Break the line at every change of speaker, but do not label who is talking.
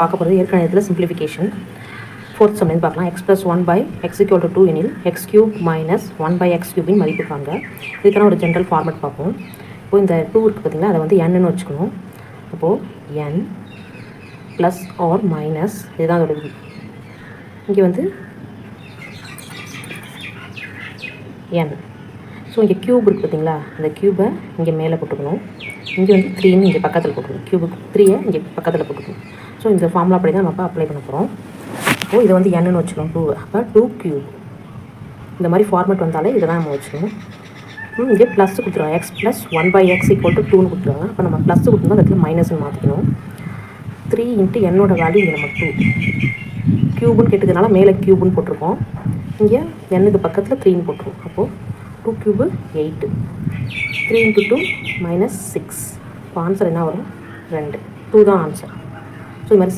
பார்க்க போகிறது ஏற்கனவே சிம்பிளிஃபிகேஷன். ஃபோர்த் சம்லேருந்து பார்க்கலாம். x + 1 / x = 2 எனில் x³ - 1 / x³ மதிப்பு காண்க. இதுக்கான ஒரு ஜென்ரல் ஃபார்மேட் பார்ப்போம். இப்போது இந்த 2 இருக்குது பார்த்திங்களா, அதை வந்து nன்னு வச்சுக்கணும். அப்போது n ப்ளஸ் ஆர் மைனஸ் இதுதான் அதோட இது. இங்கே வந்து n. ஸோ இங்கே க்யூப் இருக்குது பார்த்திங்களா, இந்த க்யூபை இங்கே மேலே போட்டுக்கணும். இங்கே வந்து 3ன்னு இங்கே பக்கத்தில் போட்டுக்கணும். க்யூபுக்கு 3யை இங்கே பக்கத்தில் போட்டுக்கணும். ஸோ இந்த ஃபார்முலா அப்படி தான் நம்ம அப்ளை பண்ண போகிறோம். அப்போது இதை வந்து nன்னு வச்சுக்கணும் 2. அப்போ 2³ இந்த மாதிரி ஃபார்மேட் வந்தாலே இதை தான் நம்ம வச்சுக்கணும். இங்கே ப்ளஸ் கொடுத்துருவாங்க. x + 1 / x = 2ன்னு கொடுத்துருவாங்க. அப்போ நம்ம ப்ளஸ் கொடுத்துருந்தோம், அதுக்கு மைனஸ்ன்னு மாற்றிக்கணும். 3 × n வேல்யூ இங்கே நம்ம 2. க்யூபுன்னு கேட்டதுனால மேலே க்யூபுன்னு போட்டிருக்கோம். இங்கே n பக்கத்தில் 3ன்னு போட்டிருக்கோம். அப்போது 2³ 8. 3 × 2 - 6. இப்போ ஆன்சர் என்ன வரும்? 2. 2 தான் ஆன்சர். ஸோ இது மாதிரி